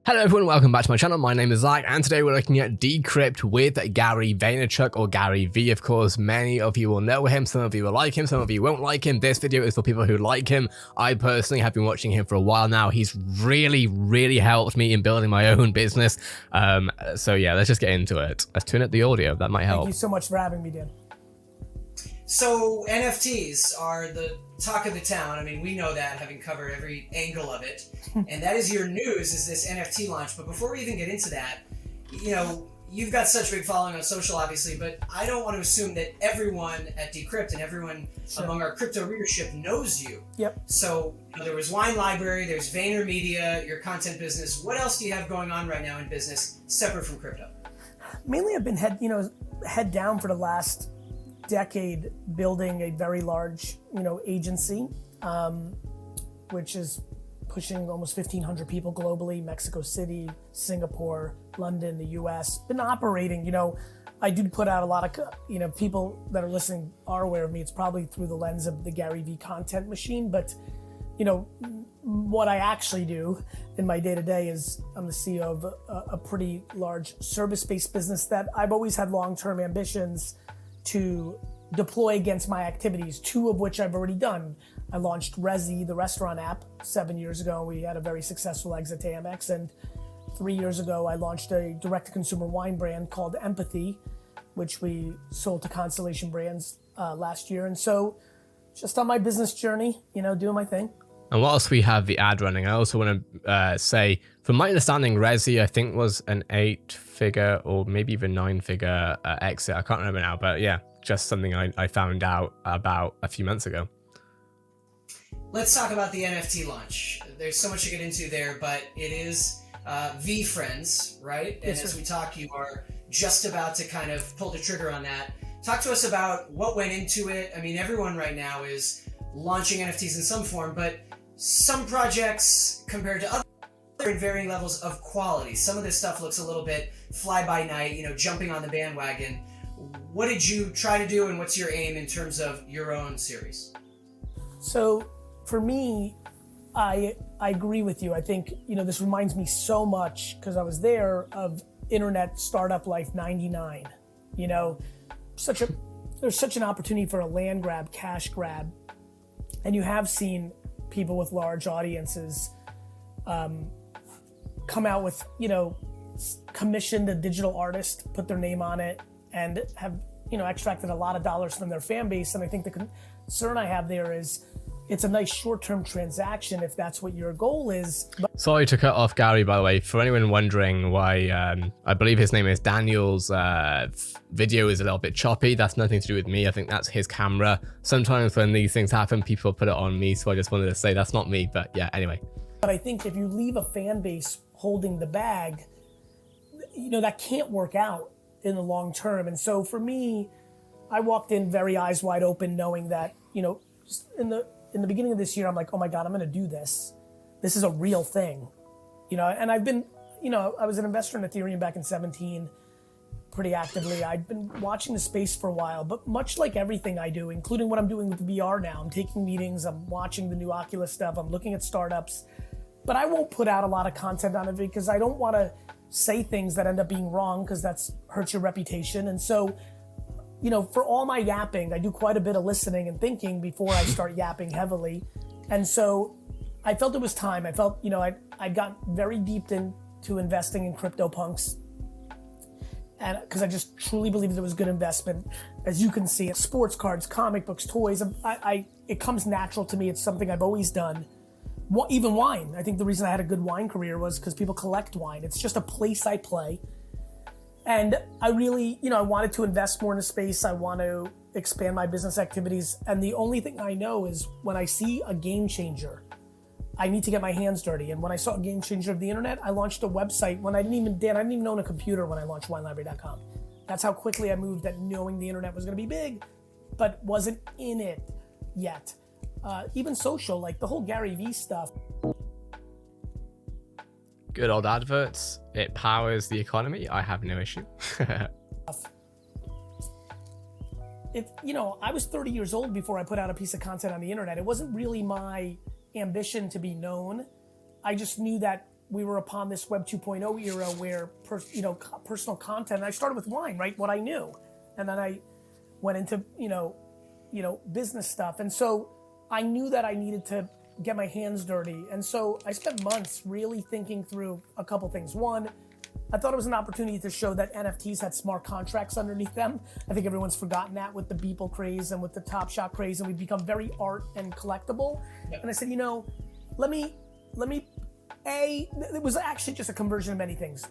Hello everyone, welcome back to my channel. My name is Zach, and today we're looking at Decrypt with Gary Vaynerchuk, or Gary V, of course. Many of you will know him, some of you will like him, some of you won't like him. This video is for people who like him. I personally have been watching him for a while now. He's really helped me in building my own business. So yeah, let's just get into it. Let's turn up the audio, that might help. Thank you so much for having me, Dan. So NFTs are the talk of the town. I mean, we know that, having covered every angle of it. And that is your news, is this NFT launch. But before we even get into that, you know, you've got such a big following on social, obviously, but I don't want to assume that everyone at Decrypt and everyone among our crypto readership knows you. Yep. So there was Wine Library, there's VaynerMedia, your content business. What else do you have going on right now in business separate from crypto? Mainly I've been head down for the last decade building a very large, agency, which is pushing almost 1,500 people globally, Mexico City, Singapore, London, the US. Been operating, I do put out a lot of, people that are listening are aware of me. It's probably through the lens of the Gary V content machine, but, what I actually do in my day-to-day is I'm the CEO of a pretty large service-based business that I've always had long-term ambitions to deploy against my activities, two of which I've already done. I launched Rezi, the restaurant app, 7 years ago. We had a very successful exit to Amex. And 3 years ago, I launched a direct-to-consumer wine brand called Empathy, which we sold to Constellation Brands last year. And so just on my business journey, doing my thing. And whilst we have the ad running, I also want to say, from my understanding, Rezi, I think, was an 8-figure or maybe even 9-figure exit. I can't remember now, but yeah, just something I found out about a few months ago. Let's talk about the NFT launch. There's so much to get into there, but it is VeeFriends, right? And Yes, as we talk, you are just about to kind of pull the trigger on that. Talk to us about what went into it. I mean, everyone right now is launching NFTs in some form, but some projects compared to other in varying levels of quality. Some of this stuff looks a little bit fly-by-night, jumping on the bandwagon. What did you try to do, and what's your aim in terms of your own series? So for me, I agree with you. I think, this reminds me so much, because I was there, of internet startup life 99. There's such an opportunity for a land grab, cash grab. And you have seen people with large audiences come out with, commissioned a digital artist, put their name on it, and have, extracted a lot of dollars from their fan base. And I think the concern I have there is it's a nice short-term transaction if that's what your goal is. Sorry to cut off Gary, by the way. For anyone wondering why, I believe his name is Daniel's video is a little bit choppy. That's nothing to do with me. I think that's his camera. Sometimes when these things happen, people put it on me. So I just wanted to say that's not me. But yeah, anyway. But I think if you leave a fan base holding the bag, that can't work out in the long term. And so for me, I walked in very eyes wide open, knowing that, just in the beginning of this year, I'm like, oh my God, I'm going to do this. This is a real thing, and I've been, I was an investor in Ethereum back in 2017, pretty actively. I'd been watching the space for a while, but much like everything I do, including what I'm doing with VR now, I'm taking meetings, I'm watching the new Oculus stuff, I'm looking at startups, but I won't put out a lot of content on it because I don't want to say things that end up being wrong, because that's hurts your reputation. And so, for all my yapping, I do quite a bit of listening and thinking before I start yapping heavily. And so I felt it was time. I felt, I got very deep into investing in CryptoPunks, and because I just truly believed it was good investment. As you can see, sports cards, comic books, toys, it comes natural to me. It's something I've always done. Even wine. I think the reason I had a good wine career was because people collect wine. It's just a place I play. And I really, I wanted to invest more in the space. I want to expand my business activities. And the only thing I know is when I see a game changer, I need to get my hands dirty. And when I saw a game changer of the internet, I launched a website when I didn't even own a computer when I launched winelibrary.com. That's how quickly I moved at knowing the internet was going to be big, but wasn't in it yet. Even social, like the whole Gary V stuff. Good old adverts. It powers the economy. I have no issue. I was 30 years old before I put out a piece of content on the internet. It wasn't really my ambition to be known. I just knew that we were upon this Web 2.0 era where, personal content, and I started with wine, right? What I knew. And then I went into, business stuff. And so I knew that I needed to get my hands dirty. And so I spent months really thinking through a couple things. One, I thought it was an opportunity to show that NFTs had smart contracts underneath them. I think everyone's forgotten that with the Beeple craze and with the Top Shot craze, and we've become very art and collectible. Yep. And I said, let me, it was actually just a conversion of many things.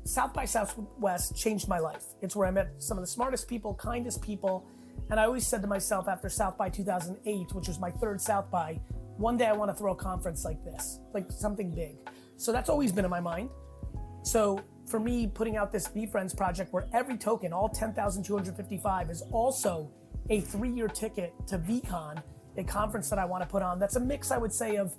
South by Southwest changed my life. It's where I met some of the smartest people, kindest people. And I always said to myself after South by 2008, which was my third South by, one day I want to throw a conference like this, like something big. So that's always been in my mind. So for me, putting out this VeeFriends project where every token, all 10,255, is also a 3-year ticket to VCon, a conference that I want to put on. That's a mix, I would say, of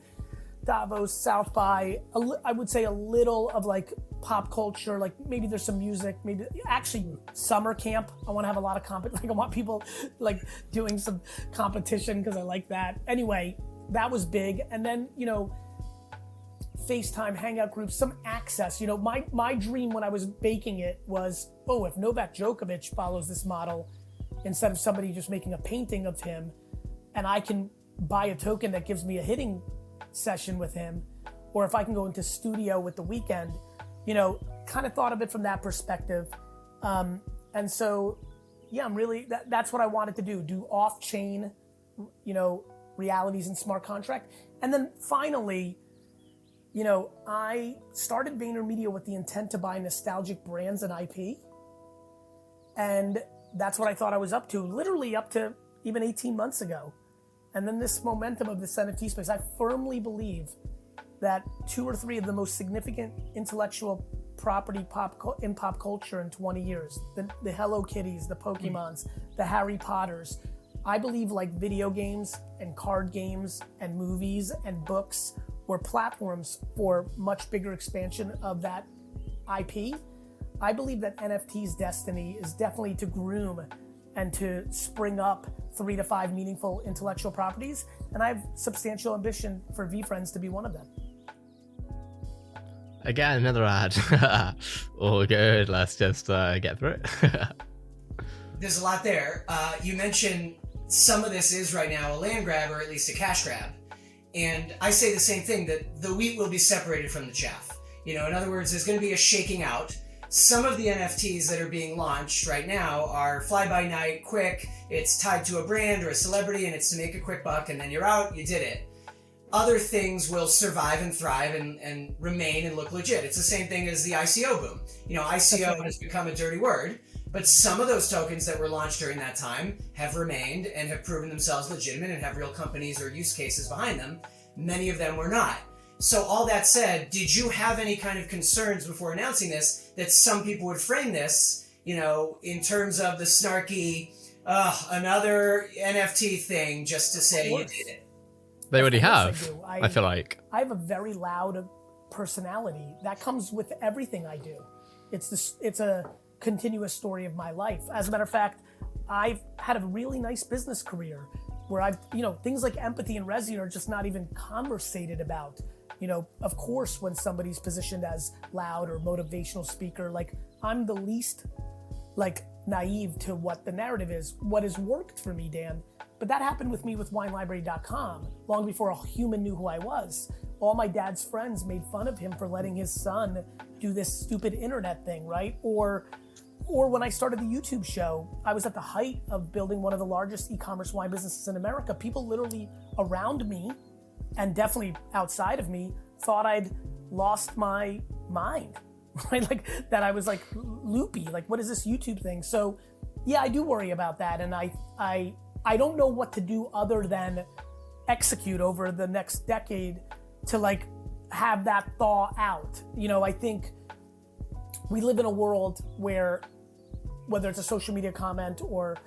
Davos, South by, I would say a little of like pop culture, like maybe there's some music, maybe actually summer camp. I want to have a lot of I want people like doing some competition because I like that. Anyway, that was big. And then, FaceTime, hangout groups, some access. My dream when I was baking it was, if Novak Djokovic follows this model, instead of somebody just making a painting of him, and I can buy a token that gives me a hitting session with him, or if I can go into studio with The Weeknd, kind of thought of it from that perspective. And so, yeah, I'm really, that's what I wanted to do off-chain, realities and smart contract. And then finally, I started VaynerMedia with the intent to buy nostalgic brands and IP. And that's what I thought I was up to, literally up to even 18 months ago. And then this momentum of this NFT space, I firmly believe that 2 or 3 of the most significant intellectual property in pop culture in 20 years, the Hello Kitties, the Pokemons, the Harry Potters, I believe like video games and card games and movies and books were platforms for much bigger expansion of that IP. I believe that NFT's destiny is definitely to groom and to spring up 3 to 5 meaningful intellectual properties. And I have substantial ambition for VeeFriends to be one of them. Again, another ad. All good. Let's just get through it. There's a lot there. You mentioned some of this is right now a land grab or at least a cash grab. And I say the same thing, that the wheat will be separated from the chaff. In other words, there's going to be a shaking out. Some of the NFTs that are being launched right now are fly-by-night, quick. It's tied to a brand or a celebrity, and it's to make a quick buck, and then you're out, you did it. Other things will survive and thrive and remain and look legit. It's the same thing as the ICO boom. ICO has become a dirty word, but some of those tokens that were launched during that time have remained and have proven themselves legitimate and have real companies or use cases behind them. Many of them were not. So all that said, did you have any kind of concerns before announcing this that some people would frame this, in terms of the snarky, another NFT thing just to say you did it? They already have, I feel like. I have a very loud personality. That comes with everything I do. It's a continuous story of my life. As a matter of fact, I've had a really nice business career where I've, things like empathy and Resi are just not even conversated about. Of course, when somebody's positioned as loud or motivational speaker, like I'm the least naive to what the narrative is. What has worked for me, Dan, but that happened with me with WineLibrary.com long before a human knew who I was. All my dad's friends made fun of him for letting his son do this stupid internet thing, right? Or when I started the YouTube show, I was at the height of building one of the largest e-commerce wine businesses in America. People literally around me, and definitely outside of me, thought I'd lost my mind, right? Like that I was like loopy, like what is this YouTube thing? So yeah, I do worry about that. And I don't know what to do other than execute over the next decade to have that thaw out. I think we live in a world where, whether it's a social media comment or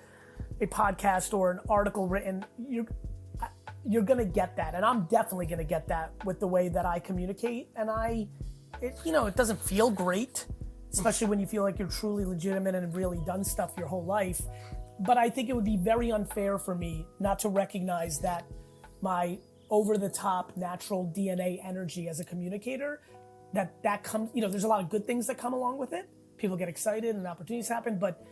a podcast or an article written, you're gonna get that, and I'm definitely gonna get that with the way that I communicate. And it doesn't feel great, especially when you feel like you're truly legitimate and have really done stuff your whole life. But I think it would be very unfair for me not to recognize that my over-the-top natural DNA energy as a communicator that comes, there's a lot of good things that come along with it. People get excited and opportunities happen, but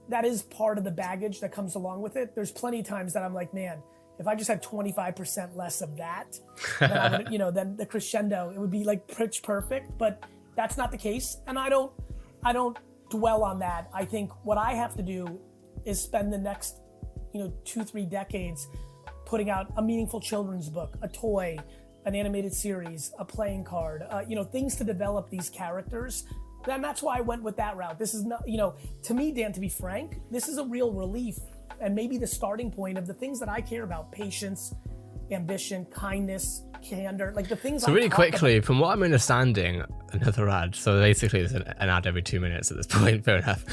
that is part of the baggage that comes along with it. There's plenty of times that I'm like, man, if I just had 25% less of that, then I would, then the crescendo, it would be like pitch perfect, but that's not the case. And I don't dwell on that. I think what I have to do is spend the next, 2-3 decades putting out a meaningful children's book, a toy, an animated series, a playing card, things to develop these characters. And that's why I went with that route. This is not, to me, Dan, to be frank, this is a real relief and maybe the starting point of the things that I care about: patience, ambition, kindness, candor, like the things. So really quickly, from what I'm understanding, another ad. So basically, there's an ad every 2 minutes at this point. Fair enough.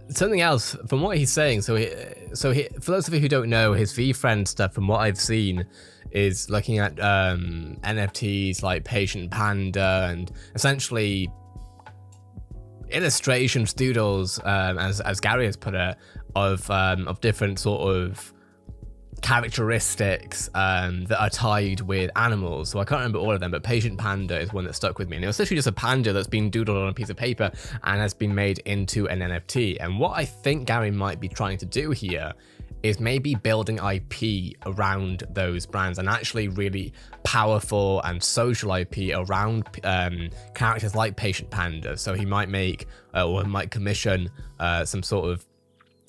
Something else from what he's saying. So for those of you who don't know, his VeeFriends stuff, from what I've seen, is looking at NFTs like Patient Panda and essentially illustrations, doodles, as Gary has put it, of different sort of characteristics that are tied with animals. So I can't remember all of them, but Patient Panda is one that stuck with me. And it was literally just a panda that's been doodled on a piece of paper and has been made into an NFT. And what I think Gary might be trying to do here is maybe building IP around those brands, and actually really powerful and social IP around characters like Patient Panda. So he might make or might commission some sort of,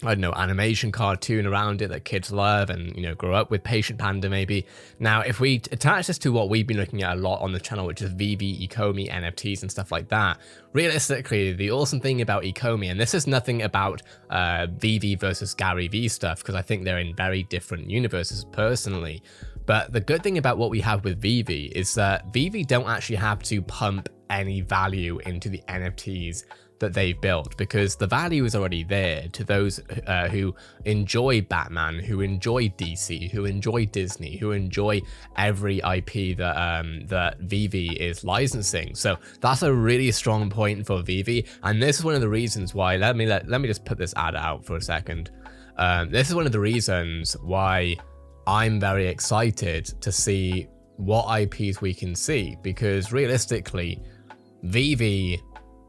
I don't know, animation cartoon around it that kids love and, grow up with Patient Panda maybe. Now, if we attach this to what we've been looking at a lot on the channel, which is VeVe, ECOMI, NFTs and stuff like that, realistically, the awesome thing about ECOMI, and this is nothing about VeVe versus Gary V stuff, because I think they're in very different universes personally, but the good thing about what we have with VeVe is that VeVe don't actually have to pump any value into the NFTs that they've built, because the value is already there to those who enjoy Batman, who enjoy DC, who enjoy Disney, who enjoy every IP that VeVe is licensing. So that's a really strong point for VeVe, and this is one of the reasons why. Let me just put this ad out for a second. This is one of the reasons why I'm very excited to see what IPs we can see, because realistically, VeVe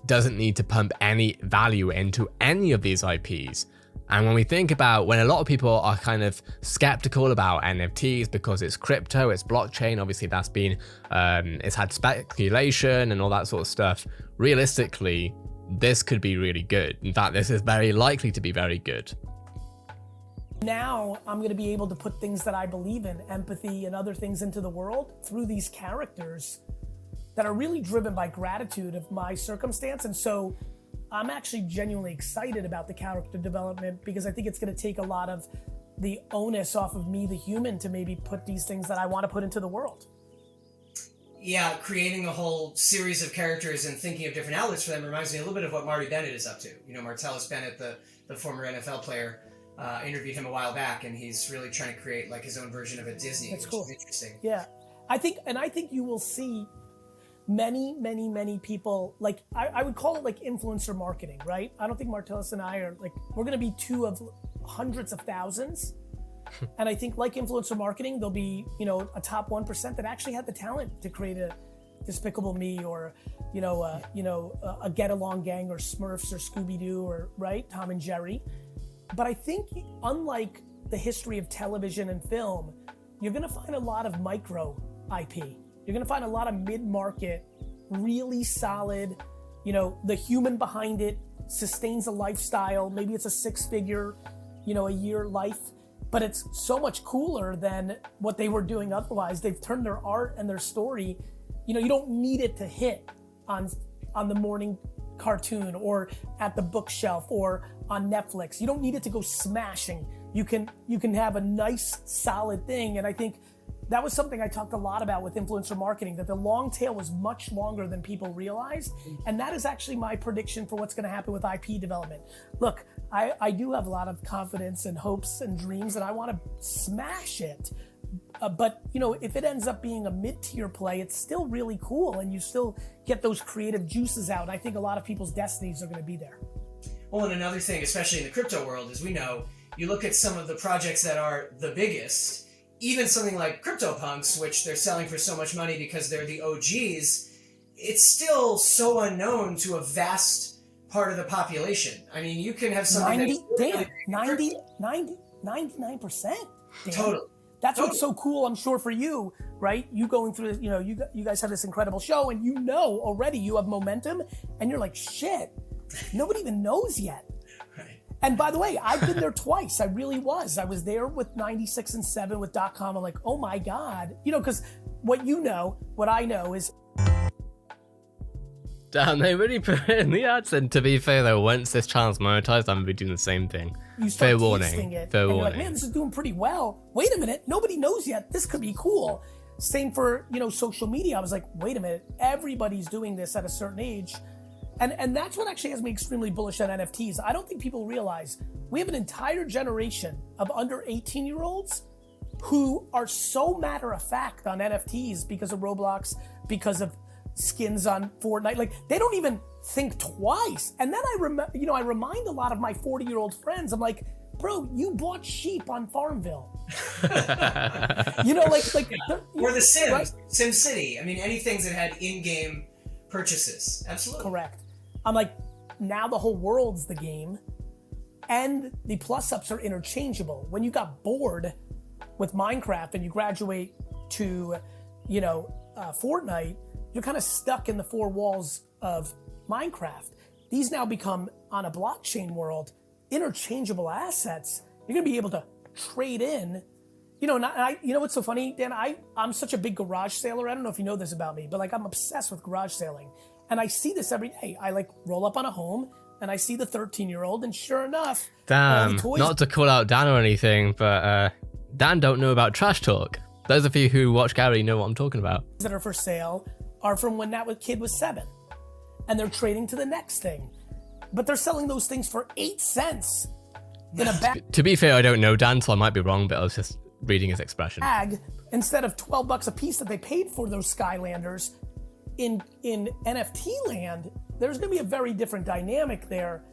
doesn't need to pump any value into any of these IPs. And when we think about, when a lot of people are kind of skeptical about NFTs because it's crypto, it's blockchain, obviously that's been, it's had speculation and all that sort of stuff. Realistically, this could be really good. In fact, this is very likely to be very good. Now I'm going to be able to put things that I believe in, empathy and other things, into the world through these characters that are really driven by gratitude of my circumstance. And so I'm actually genuinely excited about the character development, because I think it's going to take a lot of the onus off of me, the human, to maybe put these things that I want to put into the world. Yeah, creating a whole series of characters and thinking of different outlets for them reminds me a little bit of what Marty Bennett is up to. Martellus Bennett, the former NFL player, interviewed him a while back, and he's really trying to create like his own version of a Disney. That's which cool. is interesting. Yeah, I think you will see many people, like I would call it like influencer marketing, right? I don't think Martellus and I are like, we're going to be two of hundreds of thousands. And I think like influencer marketing, there'll be, a top 1% that actually had the talent to create a Despicable Me or, a Get Along Gang or Smurfs or Scooby-Doo or, right, Tom and Jerry. But I think unlike the history of television and film, you're going to find a lot of micro IP. You're going to find a lot of mid-market, really solid, the human behind it sustains a lifestyle. Maybe it's a 6-figure, a year life, but it's so much cooler than what they were doing otherwise. They've turned their art and their story, you don't need it to hit on the morning cartoon or at the bookshelf or on Netflix. You don't need it to go smashing. You can have a nice, solid thing. And I think that was something I talked a lot about with influencer marketing, that the long tail was much longer than people realized. And that is actually my prediction for what's going to happen with IP development. Look, I do have a lot of confidence and hopes and dreams, and I want to smash it. But, if it ends up being a mid-tier play, it's still really cool, and you still get those creative juices out. I think a lot of people's destinies are going to be there. Well, and another thing, especially in the crypto world, as we know, you look at some of the projects that are the biggest, even something like CryptoPunks, which they're selling for so much money because they're the OGs, it's still so unknown to a vast part of the population. I mean, you can have something 99%. Totally. That's what's so cool, I'm sure, for you, right? You going through, you guys have this incredible show, and already you have momentum, and you're like, shit, nobody even knows yet. Right. And by the way, I've been there twice. I really was. I was there with 96 and 7 with .com. I'm like, oh my God. Because what I know is... Damn, they really put it in the ads. And to be fair though, once this channel's monetized, I'm gonna be doing the same thing. You start fair warning. You're like, man, this is doing pretty well. Wait a minute, nobody knows yet. This could be cool. Same for social media. I was like, wait a minute, everybody's doing this at a certain age, and that's what actually has me extremely bullish on NFTs. I don't think people realize we have an entire generation of under 18-year-olds who are so matter of fact on NFTs because of Roblox, because of skins on Fortnite. Like, they don't even think twice. And then I remind a lot of my 40-year-old friends, I'm like, bro, you bought sheep on Farmville. Or The Sims, right? Sim City. I mean, anything that had in-game purchases. Absolutely. Correct. I'm like, now the whole world's the game, and the plus ups are interchangeable. When you got bored with Minecraft and you graduate to, Fortnite, you're kind of stuck in the four walls of Minecraft. These now become, on a blockchain world, interchangeable assets. You're gonna be able to trade in. What's so funny, Dan? I'm such a big garage sailor. I don't know if you know this about me, but I'm obsessed with garage sailing, and I see this every day. I roll up on a home and I see the 13-year-old, and sure enough, damn, not to call out Dan or anything, but Dan don't know about trash talk. Those of you who watch Gary know what I'm talking about. That are for sale are from when that kid was 7, and they're trading to the next thing, but they're selling those things for 8 cents in a bag. To be fair, I don't know Dan, so I might be wrong, but I was just reading his expression. Instead of $12 a piece that they paid for those Skylanders in NFT land, there's going to be a very different dynamic there,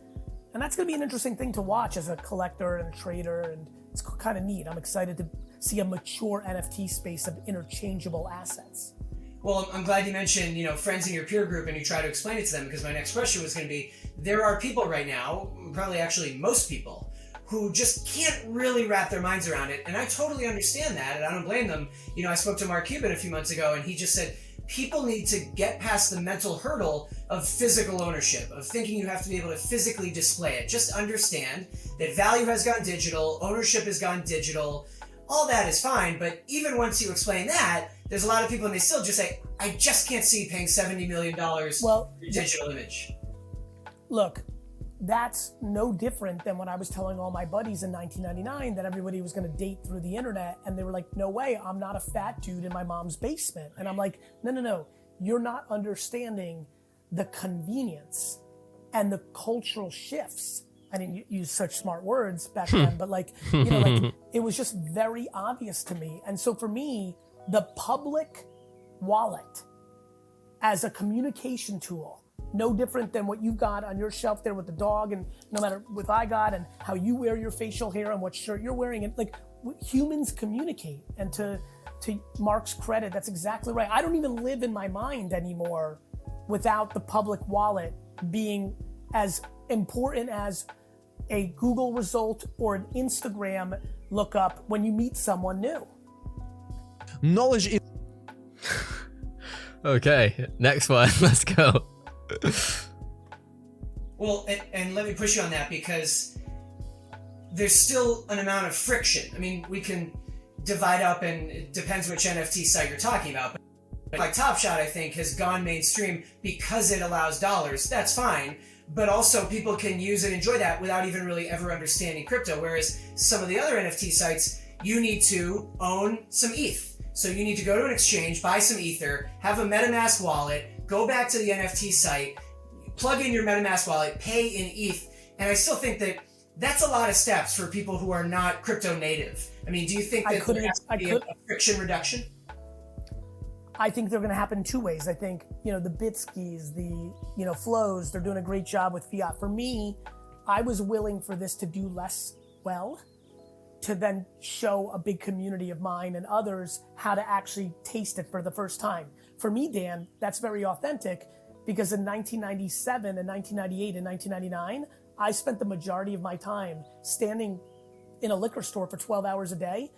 and that's going to be an interesting thing to watch as a collector and a trader, and it's kind of neat. I'm excited to see a mature NFT space of interchangeable assets. Well, I'm glad you mentioned, friends in your peer group, and you try to explain it to them, because my next question was going to be, there are people right now, probably actually most people, who just can't really wrap their minds around it. And I totally understand that, and I don't blame them. I spoke to Mark Cuban a few months ago, and he just said, people need to get past the mental hurdle of physical ownership, of thinking you have to be able to physically display it. Just understand that value has gone digital, ownership has gone digital, all that is fine, but even once you explain that, there's a lot of people, and they still just say, I just can't see paying $70 million for a digital image. Look, that's no different than when I was telling all my buddies in 1999 that everybody was going to date through the internet, and they were like, no way, I'm not a fat dude in my mom's basement. And I'm like, no, you're not understanding the convenience and the cultural shifts. I didn't use such smart words back then, but it was just very obvious to me. And so for me, the public wallet as a communication tool, no different than what you've got on your shelf there with the dog, and no matter what I got, and how you wear your facial hair and what shirt you're wearing, and humans communicate. And to Mark's credit, that's exactly right. I don't even live in my mind anymore without the public wallet being as important as a Google result or an Instagram lookup when you meet someone new. Knowledge is... Okay, next one, let's go. Well, and let me push you on that, because there's still an amount of friction. I mean, we can divide up, and it depends which NFT site you're talking about. But like Top Shot, I think, has gone mainstream because it allows dollars. That's fine. But also people can use and enjoy that without even really ever understanding crypto. Whereas some of the other NFT sites, you need to own some ETH. So you need to go to an exchange, buy some Ether, have a MetaMask wallet, go back to the NFT site, plug in your MetaMask wallet, pay in ETH. And I still think that that's a lot of steps for people who are not crypto native. I mean, do you think that there has to be a friction reduction? I think they're going to happen two ways. I think, the Bitskis, the, Flows, they're doing a great job with fiat. For me, I was willing for this to do less well to then show a big community of mine and others how to actually taste it for the first time. For me, Dan, that's very authentic, because in 1997 and 1998 and 1999, I spent the majority of my time standing in a liquor store for 12 hours a day,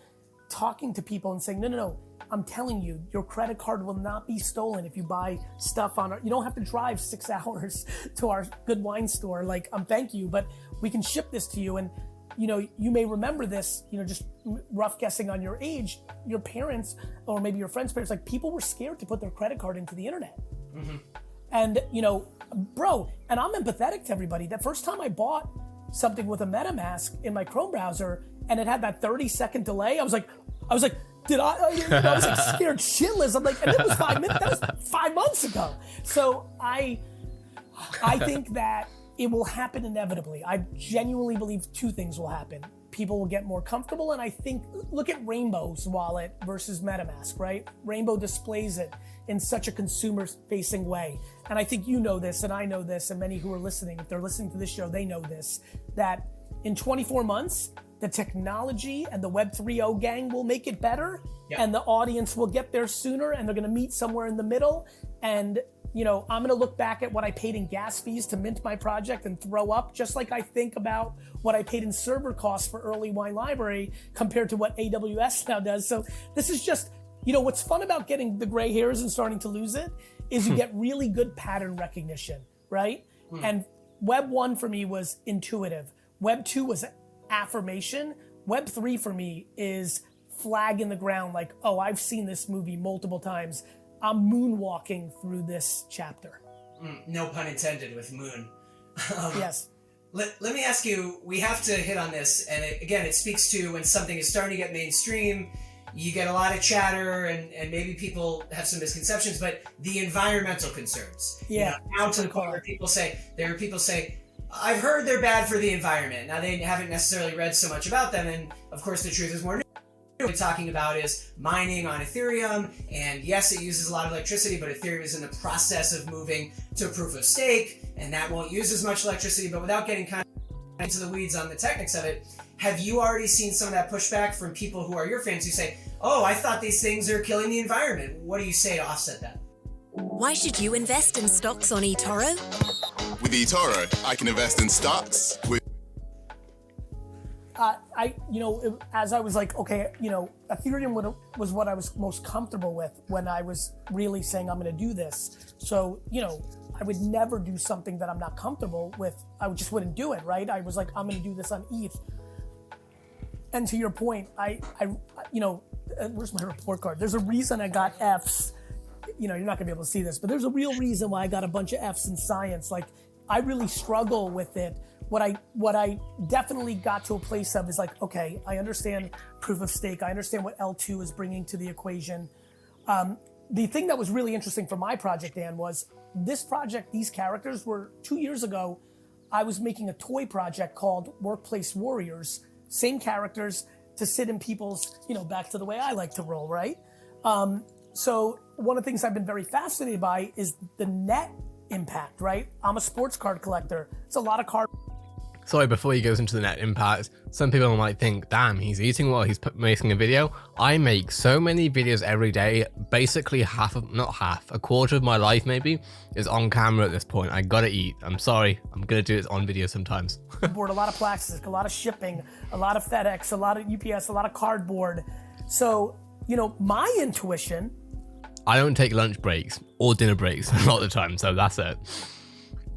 talking to people and saying, no, I'm telling you, your credit card will not be stolen if you buy stuff on you don't have to drive 6 hours to our good wine store. Like, thank you, but we can ship this to you. And, you may remember this, just rough guessing on your age, your parents, or maybe your friends' parents, like, people were scared to put their credit card into the internet. Mm-hmm. And, bro, and I'm empathetic to everybody. That first time I bought something with a MetaMask in my Chrome browser and it had that 30-second delay, I was like, did I was like scared shitless. I'm like, and it was 5 minutes, that was 5 months ago. So I think that it will happen inevitably. I genuinely believe two things will happen. People will get more comfortable, and I think, look at Rainbow's wallet versus MetaMask, right? Rainbow displays it in such a consumer-facing way. And I think you know this, and I know this, and many who are listening, if they're listening to this show, they know this, that in 24 months, the technology and the Web 3.0 gang will make it better, and the audience will get there sooner, and they're gonna meet somewhere in the middle. And I'm gonna look back at what I paid in gas fees to mint my project and throw up, just like I think about what I paid in server costs for Early Wine Library compared to what AWS now does. So this is just, what's fun about getting the gray hairs and starting to lose it is you get really good pattern recognition, right? And Web 1 for me was intuitive. Web 2 was affirmation. Web 3 for me is flag in the ground, like, oh, I've seen this movie multiple times. I'm moonwalking through this chapter. No pun intended with moon. Yes. Let me ask you, we have to hit on this, and it speaks to when something is starting to get mainstream, you get a lot of chatter, and maybe people have some misconceptions, but the environmental concerns. Yeah. Now to the point where there are people say, I've heard they're bad for the environment. Now, they haven't necessarily read so much about them, and of course the truth is more. What we're talking about is mining on Ethereum, and yes, it uses a lot of electricity, but Ethereum is in the process of moving to proof of stake, and that won't use as much electricity. But without getting kind of into the weeds on the techniques of it, have you already seen some of that pushback from people who are your fans who say, oh, I thought these things are killing the environment? What do you say to offset that? Why should you invest in stocks on eToro? With eToro, I can invest in stocks. As I was like, okay, Ethereum was what I was most comfortable with when I was really saying I'm going to do this. So, I would never do something that I'm not comfortable with. I just wouldn't do it, right? I was like, I'm going to do this on ETH. And to your point, where's my report card? There's a reason I got Fs. You're not gonna be able to see this, but there's a real reason why I got a bunch of Fs in science. Like, I really struggle with it. What I definitely got to a place of is like, okay, I understand proof of stake. I understand what L2 is bringing to the equation. The thing that was really interesting for my project, Dan, was this project, these characters were 2 years ago, I was making a toy project called Workplace Warriors, same characters to sit in people's, back to the way I like to roll, right? So one of the things I've been very fascinated by is the net impact, right? I'm a sports card collector. It's a lot of cards. Sorry, before he goes into the net impact, some people might think, damn, he's eating while he's making a video. I make so many videos every day. Basically a quarter of my life maybe is on camera at this point. I gotta eat. I'm sorry. I'm gonna do this on video sometimes. Board, a lot of plastic, a lot of shipping, a lot of FedEx, a lot of UPS, a lot of cardboard. So, my intuition. I don't take lunch breaks or dinner breaks a lot of the time, so that's it.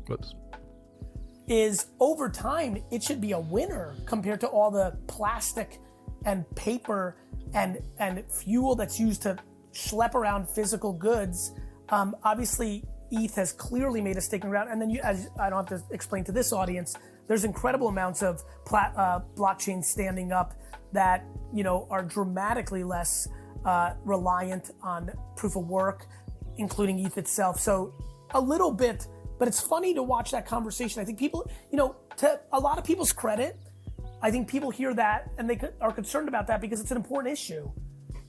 Whoops. Is over time, it should be a winner compared to all the plastic and paper and fuel that's used to schlep around physical goods. Obviously, ETH has clearly made a staking ground. And then as I don't have to explain to this audience, there's incredible amounts of blockchains standing up that, are dramatically less reliant on proof of work, including ETH itself. So a little bit. But it's funny to watch that conversation. I think people, to a lot of people's credit, I think people hear that and they are concerned about that because it's an important issue.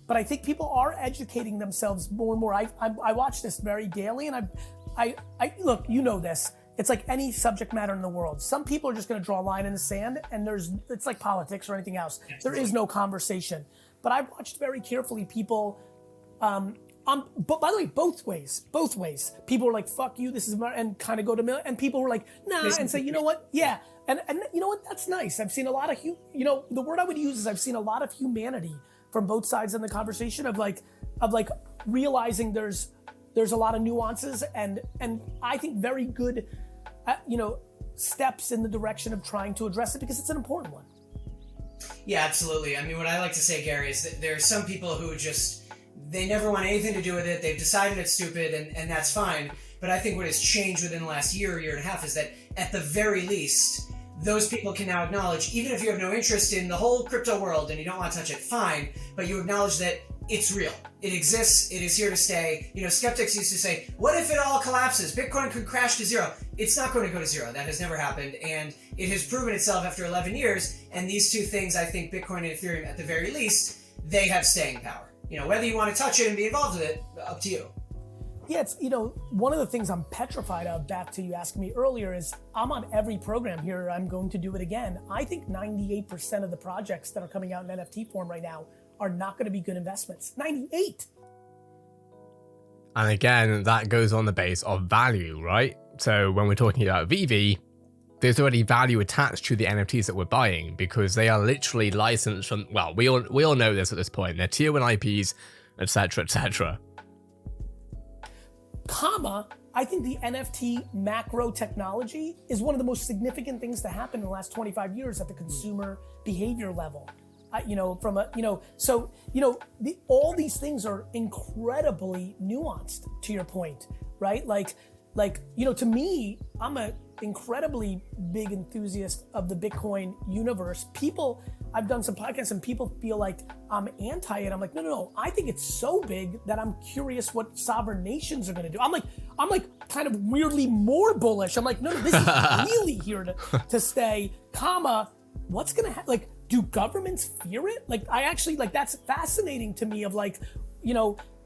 But I think people are educating themselves more and more. I watch this very daily, and I look, this. it's like any subject matter in the world. Some people are just going to draw a line in the sand, and it's like politics or anything else. There is no conversation. But I've watched very carefully people, but by the way, both ways. People are like, fuck you, this is my, and kind of go to, and people were like, nah, and say, you know what? Yeah. And you know what? That's nice. I've seen a lot of, the word I would use is I've seen a lot of humanity from both sides in the conversation of realizing there's a lot of nuances and I think very good, steps in the direction of trying to address it because it's an important one. Yeah, absolutely. I mean, what I like to say, Gary, is that there are some people who they never want anything to do with it. They've decided it's stupid, and that's fine. But I think what has changed within the last year and a half is that at the very least, those people can now acknowledge, even if you have no interest in the whole crypto world and you don't want to touch it, fine, but you acknowledge that it's real. It exists. It is here to stay. Skeptics used to say, what if it all collapses? Bitcoin could crash to zero. It's not going to go to zero. That has never happened. And it has proven itself after 11 years. And these two things, I think Bitcoin and Ethereum, at the very least, they have staying power. Whether you want to touch it and be involved with it, up to you. Yeah, it's, one of the things I'm petrified of, back to you asking me earlier, is I'm on every program here. I'm going to do it again. I think 98% of the projects that are coming out in NFT form right now are not going to be good investments. 98. And again, that goes on the base of value, right? So when we're talking about VeVe, there's already value attached to the NFTs that we're buying because they are literally licensed from, well, we all know this at this point. They're tier 1 IPs, etc., etc. I think the NFT macro technology is one of the most significant things to happen in the last 25 years at the consumer behavior level. All these things are incredibly nuanced, to your point, right? To me, I'm an incredibly big enthusiast of the Bitcoin universe. I've done some podcasts and people feel like I'm anti it. I'm like, no. I think it's so big that I'm curious what sovereign nations are going to do. I'm like kind of weirdly more bullish. I'm like, no, this is really here to stay, what's going to happen? Do governments fear it? I actually, that's fascinating to me of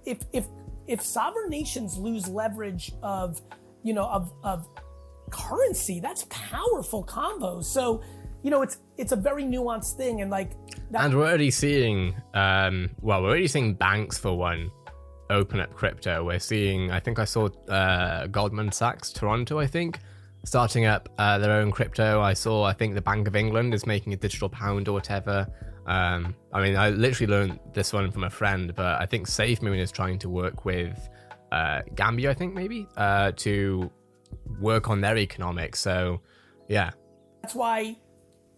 if sovereign nations lose leverage of currency, that's powerful combos. So, it's a very nuanced thing. And and we're already seeing, we're already seeing banks for one open up crypto. We're seeing, I think I saw Goldman Sachs, Toronto, starting up their own crypto. I think the Bank of England is making a digital pound or whatever. I literally learned this one from a friend, but I think SafeMoon is trying to work with Gambia, I think maybe, to work on their economics. So, yeah. That's why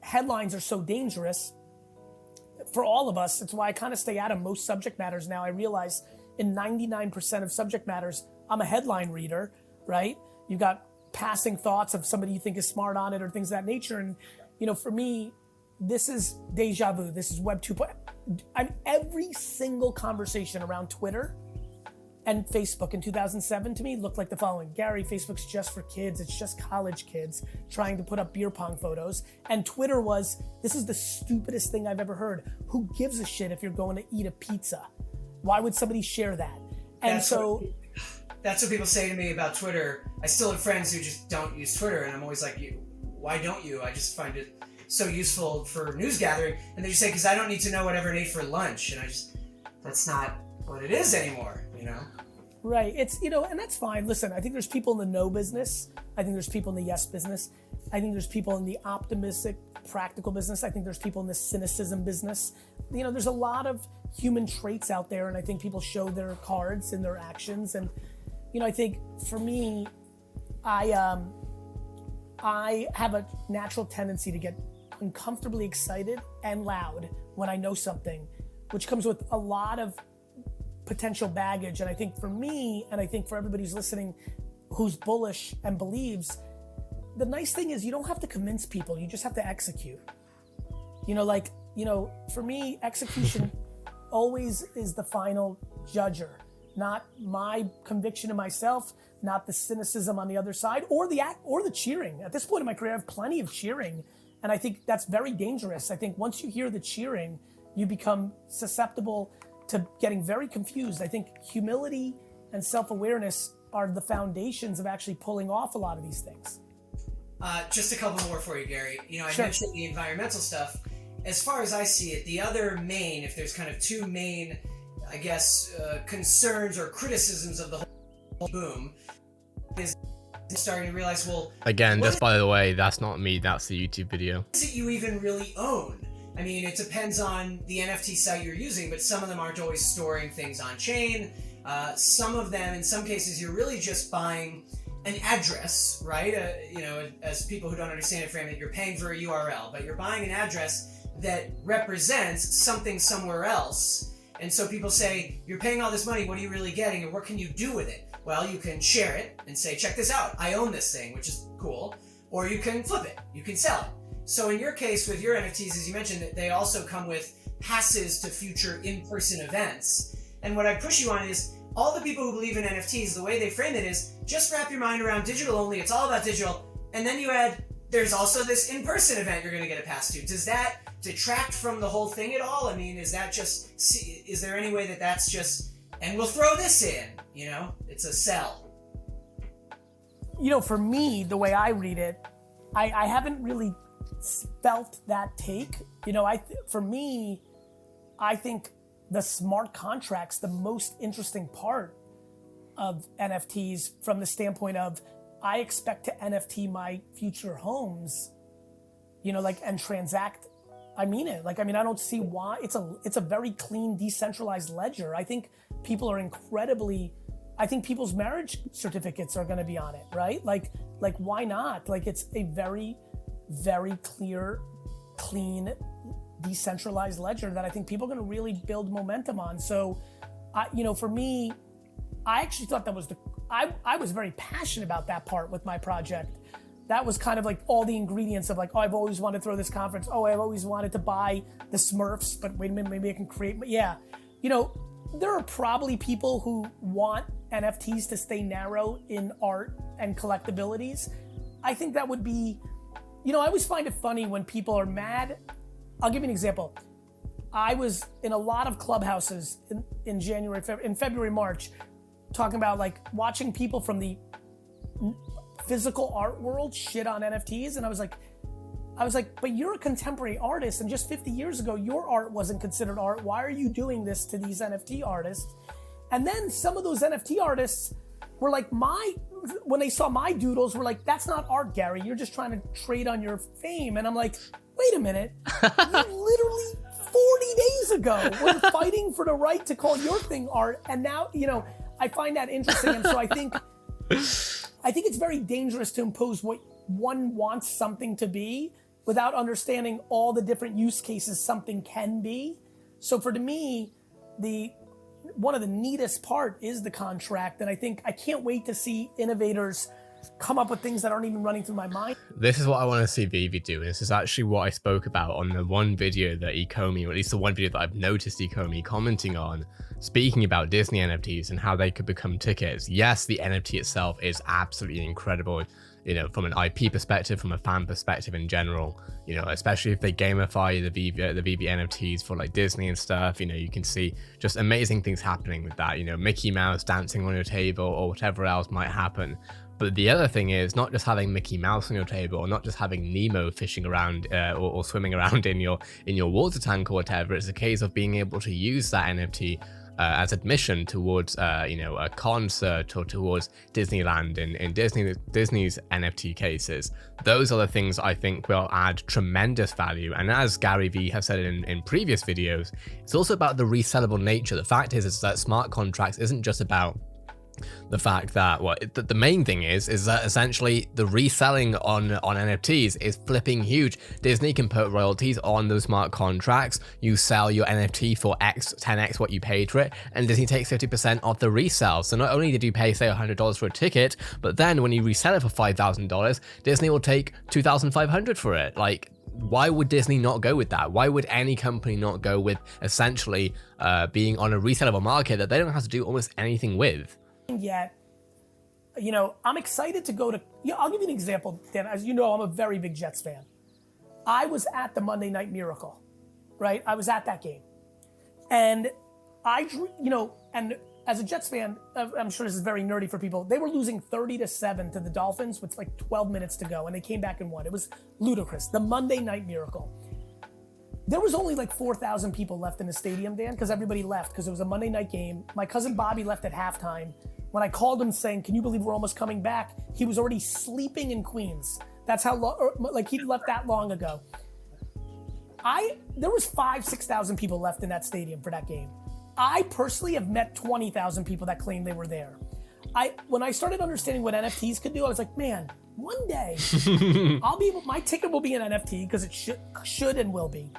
headlines are so dangerous for all of us. It's why I kind of stay out of most subject matters now. I realize in 99% of subject matters, I'm a headline reader, right? You've got passing thoughts of somebody you think is smart on it or things of that nature. And, for me, this is deja vu. This is Web 2.0. Every single conversation around Twitter and Facebook in 2007 to me looked like the following. Gary, Facebook's just for kids. It's just college kids trying to put up beer pong photos. And Twitter was, this is the stupidest thing I've ever heard. Who gives a shit if you're going to eat a pizza? Why would somebody share that? And that's what people say to me about Twitter. I still have friends who just don't use Twitter, and I'm always like, why don't you? I just find it so useful for news gathering. And they just say, because I don't need to know what everyone ate for lunch. And that's not what it is anymore, Right. It's, and that's fine. Listen, I think there's people in the no business. I think there's people in the yes business. I think there's people in the optimistic, practical business. I think there's people in the cynicism business. There's a lot of human traits out there, and I think people show their cards in their actions. And, I think for me, I have a natural tendency to get uncomfortably excited and loud when I know something, which comes with a lot of potential baggage. And I think for me, and I think for everybody who's listening who's bullish and believes, the nice thing is you don't have to convince people, you just have to execute. For me, execution always is the final judger, not my conviction in myself, not the cynicism on the other side, or the cheering. At this point in my career, I have plenty of cheering, and I think that's very dangerous. I think once you hear the cheering, you become susceptible to getting very confused. I think humility and self-awareness are the foundations of actually pulling off a lot of these things. Just a couple more for you, Gary. You know, I Sure. mentioned the environmental stuff. As far as I see it, the other main, if there's kind of two main, I guess, concerns or criticisms of the whole boom, is starting to realize, well, Again, what just by the way, that's not me, that's the YouTube video. is it you even really own? I mean, it depends on the NFT site you're using, but some of them aren't always storing things on chain. Some of them, in some cases, you're really just buying an address, right? You know, as people who don't understand it frame it, you're paying for a URL, but you're buying an address that represents something somewhere else. And so people say, you're paying all this money, what are you really getting, and what can you do with it? Well, you can share it and say, check this out, I own this thing, which is cool. Or you can flip it, you can sell it. So in your case with your NFTs, as you mentioned, that they also come with passes to future in-person events. And what I push you on is, all the people who believe in NFTs, the way they frame it is, just wrap your mind around digital only, it's all about digital, and then you add, there's also this in-person event you're going to get a pass to. Does that detract from the whole thing at all? I mean, is that just, is there any way that that's just, and we'll throw this in, you know, it's a sell? You know, for me, the way I read it, I haven't really felt that take. You know, for me, I think the smart contracts, the most interesting part of NFTs from the standpoint of, I expect to NFT my future homes, you know, like, and transact. I mean it. Like, I mean, I don't see why. It's a very clean, decentralized ledger. I think people are I think people's marriage certificates are going to be on it, right? Like why not? Like, it's a very, very clear, clean, decentralized ledger that I think people are going to really build momentum on. So, you know, for me, I actually thought that was I was very passionate about that part with my project. That was kind of like all the ingredients of like, oh, I've always wanted to throw this conference. Oh, I've always wanted to buy the Smurfs, but wait a minute, maybe I can create. Yeah, you know, there are probably people who want NFTs to stay narrow in art and collectabilities. I think that would be, you know, I always find it funny when people are mad. I'll give you an example. I was in a lot of clubhouses in January, February, March, talking about like watching people from the physical art world shit on NFTs. And I was like, but you're a contemporary artist, and just 50 years ago, your art wasn't considered art. Why are you doing this to these NFT artists? And then some of those NFT artists were like, when they saw my doodles, were like, that's not art, Gary. You're just trying to trade on your fame. And I'm like, wait a minute. You literally 40 days ago were fighting for the right to call your thing art. And now, you know, I find that interesting. And so I think it's very dangerous to impose what one wants something to be without understanding all the different use cases something can be. So for me, one of the neatest part is the contract. And I can't wait to see innovators come up with things that aren't even running through my mind. This is what I want to see VeVe do. This is actually what I spoke about on the one video that ECOMI, or at least the one video that I've noticed ECOMI commenting on, speaking about Disney NFTs and how they could become tickets. Yes, the NFT itself is absolutely incredible, you know, from an IP perspective, from a fan perspective in general, you know, especially if they gamify the VeVe NFTs for like Disney and stuff, you know, you can see just amazing things happening with that, you know, Mickey Mouse dancing on your table or whatever else might happen. But the other thing is not just having Mickey Mouse on your table, or not just having Nemo fishing around or swimming around in your water tank or whatever. It's a case of being able to use that NFT as admission towards you know, a concert or towards Disneyland in Disney's NFT cases. Those are the things I think will add tremendous value. And as Gary Vee has said in previous videos, it's also about the resellable nature. The fact is that smart contracts isn't just about the fact that the main thing is that essentially the reselling on NFTs is flipping huge. Disney can put royalties on those smart contracts. You sell your NFT for 10x what you paid for it, and Disney takes 50% of the resale. So not only did you pay, say, $100 for a ticket, but then when you resell it for $5,000, Disney will take $2,500 for it. Like, why would Disney not go with that? Why would any company not go with essentially being on a resellable market that they don't have to do almost anything with? Yet, you know, I'm excited to go to, I'll give you an example, Dan. As you know, I'm a very big Jets fan. I was at the Monday Night Miracle, right? I was at that game. And and as a Jets fan, I'm sure this is very nerdy for people. They were losing 30-7 to the Dolphins with like 12 minutes to go, and they came back and won. It was ludicrous. The Monday Night Miracle. There was only like 4,000 people left in the stadium, Dan, because everybody left because it was a Monday night game. My cousin Bobby left at halftime. When I called him saying, "Can you believe we're almost coming back?" He was already sleeping in Queens. That's how like he'd left that long ago. There was 6,000 people left in that stadium for that game. I personally have met 20,000 people that claimed they were there. When I started understanding what NFTs could do, I was like, man, one day my ticket will be an NFT because it should and will be.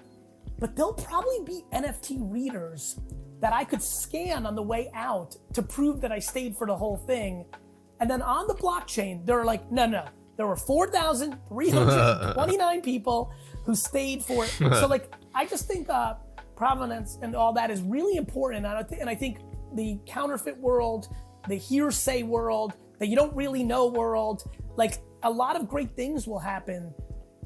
But there'll probably be NFT readers that I could scan on the way out to prove that I stayed for the whole thing. And then on the blockchain, they're like, no. There were 4,329 people who stayed for it. So like, I just think provenance and all that is really important. And I think the counterfeit world, the hearsay world, the you don't really know world, like a lot of great things will happen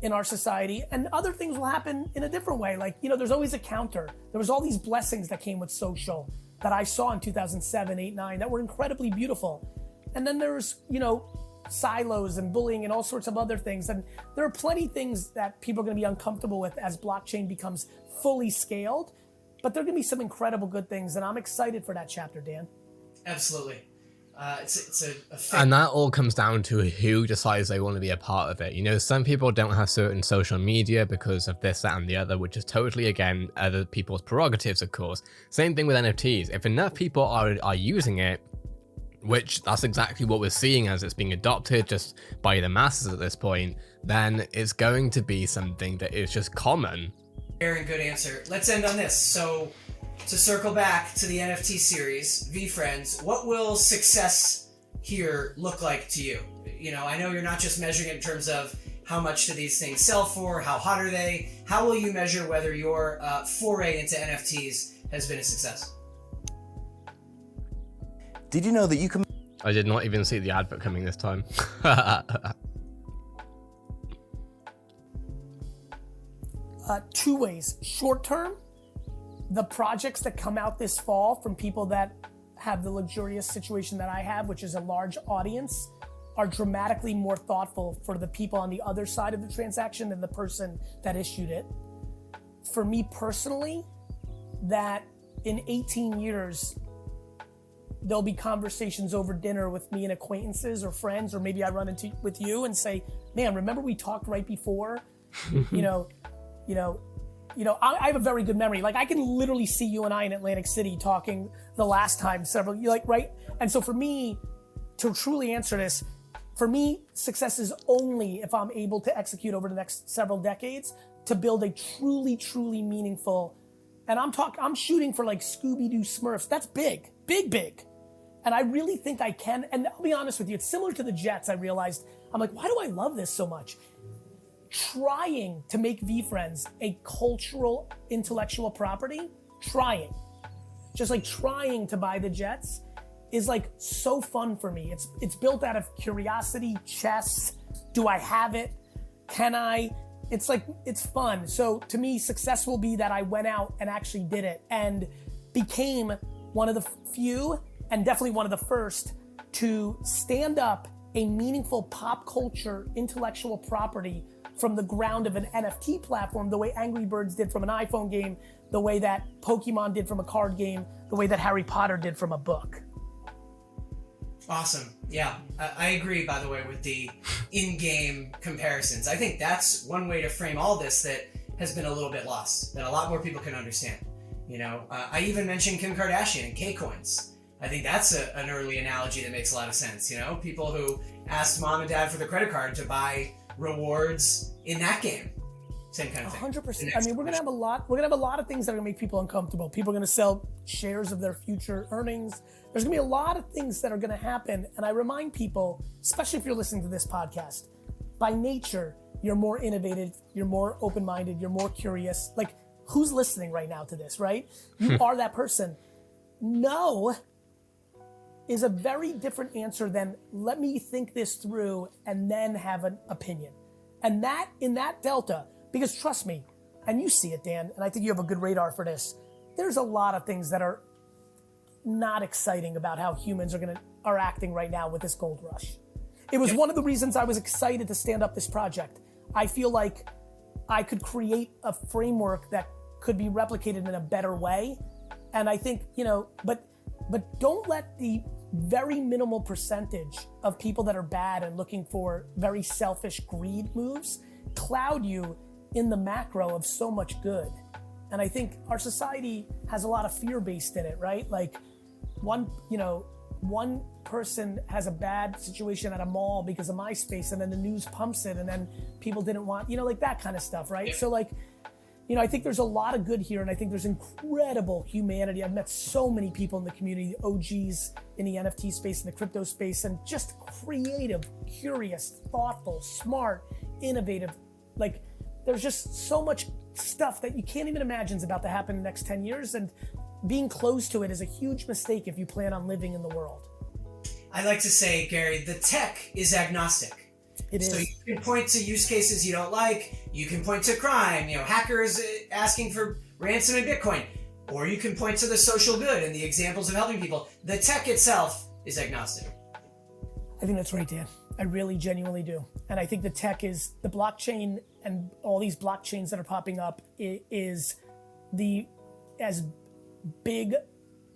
in our society, and other things will happen in a different way. Like, there's always a counter. There was all these blessings that came with social that I saw in 2007, 8, 9 that were incredibly beautiful. And then there's, silos and bullying and all sorts of other things. And there are plenty of things that people are going to be uncomfortable with as blockchain becomes fully scaled, but there are going to be some incredible good things. And I'm excited for that chapter, Dan. Absolutely. It's a and that all comes down to who decides they want to be a part of it. Some people don't have certain social media because of this, that, and the other, which is totally, again, other people's prerogatives, of course. Same thing with NFTs. If enough people are using it, which that's exactly what we're seeing as it's being adopted just by the masses at this point, then it's going to be something that is just common. Very good answer. Let's end on this. So, to circle back to the NFT series, VeeFriends, what will success here look like to you? I know you're not just measuring it in terms of how much do these things sell for, how hot are they? How will you measure whether your foray into NFTs has been a success? Did you know that you can... I did not even see the advert coming this time. Two ways. Short term, the projects that come out this fall from people that have the luxurious situation that I have, which is a large audience, are dramatically more thoughtful for the people on the other side of the transaction than the person that issued it. For me personally, that in 18 years, there'll be conversations over dinner with me and acquaintances or friends, or maybe I run into with you and say, man, remember we talked right before? I have a very good memory. Like I can literally see you and I in Atlantic City talking the last time right? And so for me, to truly answer this, for me, success is only if I'm able to execute over the next several decades to build a truly, truly meaningful, and I'm shooting for like Scooby-Doo Smurfs. That's big. And I really think I can. And I'll be honest with you, it's similar to the Jets. I realized, I'm like, why do I love this so much? Trying to make VeeFriends a cultural, intellectual property, just like trying to buy the Jets is like so fun for me. It's built out of curiosity, chess. Do I have it? Can I? It's like, it's fun. So to me, success will be that I went out and actually did it and became one of the few and definitely one of the first to stand up a meaningful pop culture intellectual property from the ground of an NFT platform, the way Angry Birds did from an iPhone game, the way that Pokemon did from a card game, the way that Harry Potter did from a book. Awesome. Yeah, I agree, by the way, with the in-game comparisons. I think that's one way to frame all this that has been a little bit lost, that a lot more people can understand. I even mentioned Kim Kardashian and K-Coins. I think that's an early analogy that makes a lot of sense. People who asked mom and dad for the credit card to buy rewards in that game. Same kind of thing. 100%. I mean, we're gonna have a lot of things that are gonna make people uncomfortable. People are gonna sell shares of their future earnings. There's gonna be a lot of things that are gonna happen. And I remind people, especially if you're listening to this podcast, by nature, you're more innovative, you're more open-minded, you're more curious. Like, who's listening right now to this, right? You are that person. No is a very different answer than let me think this through and then have an opinion. And that, in that delta, because trust me, and you see it, Dan, and I think you have a good radar for this, there's a lot of things that are not exciting about how humans are acting right now with this gold rush. It was one of the reasons I was excited to stand up this project. I feel like I could create a framework that could be replicated in a better way. And I think, but don't let the very minimal percentage of people that are bad and looking for very selfish greed moves cloud you in the macro of so much good. And I think our society has a lot of fear based in it, right? Like one person has a bad situation at a mall because of MySpace, and then the news pumps it, and then people didn't want, like that kind of stuff, right? Yeah. So like, I think there's a lot of good here, and I think there's incredible humanity. I've met so many people in the community, OGs in the NFT space, in the crypto space, and just creative, curious, thoughtful, smart, innovative. Like, there's just so much stuff that you can't even imagine is about to happen in the next 10 years, and being close to it is a huge mistake if you plan on living in the world. I like to say, Gary, the tech is agnostic. It is. So you can point to use cases you don't like, you can point to crime, hackers asking for ransom in Bitcoin, or you can point to the social good and the examples of helping people. The tech itself is agnostic. I think that's right, Dan. I really genuinely do. And I think the tech is the blockchain, and all these blockchains that are popping up is as big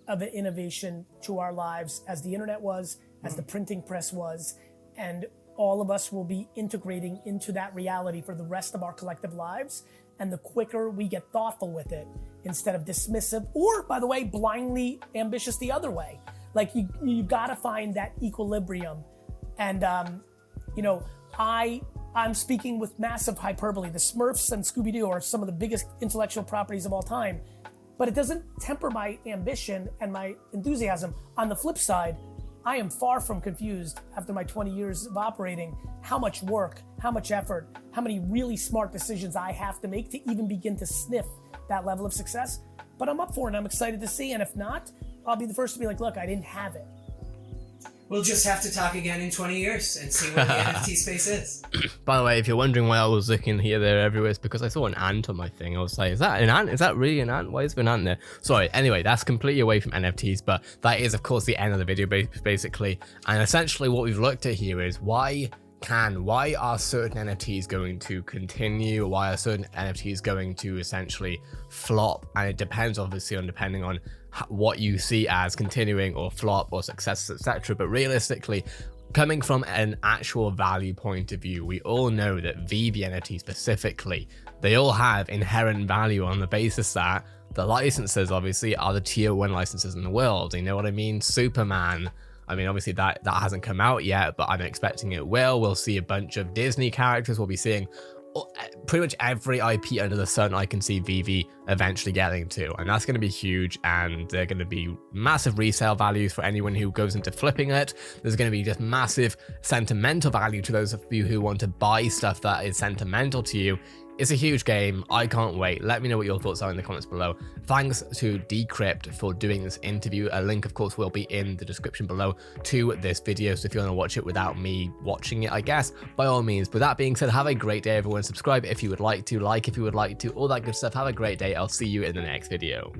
of an innovation to our lives as the internet was, as the printing press was, and all of us will be integrating into that reality for the rest of our collective lives. And the quicker we get thoughtful with it, instead of dismissive, or, by the way, blindly ambitious the other way. Like, you gotta find that equilibrium. And, I'm speaking with massive hyperbole. The Smurfs and Scooby-Doo are some of the biggest intellectual properties of all time, but it doesn't temper my ambition and my enthusiasm. On the flip side, I am far from confused after my 20 years of operating how much work, how much effort, how many really smart decisions I have to make to even begin to sniff that level of success. But I'm up for it, and I'm excited to see. And if not, I'll be the first to be like, look, I didn't have it. We'll just have to talk again in 20 years and see what the NFT space is. By the way, if you're wondering why I was looking here, there, everywhere, it's because I saw an ant on my thing. I was like, is that an ant? Is that really an ant? Why is there an ant there? Sorry. Anyway, that's completely away from NFTs, but that is, of course, the end of the video, basically. And essentially what we've looked at here is why are certain NFTs going to continue? Why are certain NFTs going to essentially flop? And it depends, obviously, depending on what you see as continuing or flop or success, etc. But realistically, coming from an actual value point of view, we all know that VeVe NFTs specifically, they all have inherent value on the basis that the licenses obviously are the tier 1 licenses in the world. You know what I mean? Superman. I mean, obviously that hasn't come out yet, but I'm expecting it will. We'll see a bunch of Disney characters. We'll be seeing pretty much every IP under the sun I can see VeVe eventually getting to, and that's going to be huge. And they're going to be massive resale values for anyone who goes into flipping it. There's going to be just massive sentimental value to those of you who want to buy stuff that is sentimental to you. It's a huge game. I can't wait. Let me know what your thoughts are in the comments below. Thanks to Decrypt for doing this interview. A link, of course, will be in the description below to this video. So if you want to watch it without me watching it, I guess, by all means. With that being said, have a great day, everyone. Subscribe if you would like to, like if you would like to, all that good stuff. Have a great day. I'll see you in the next video.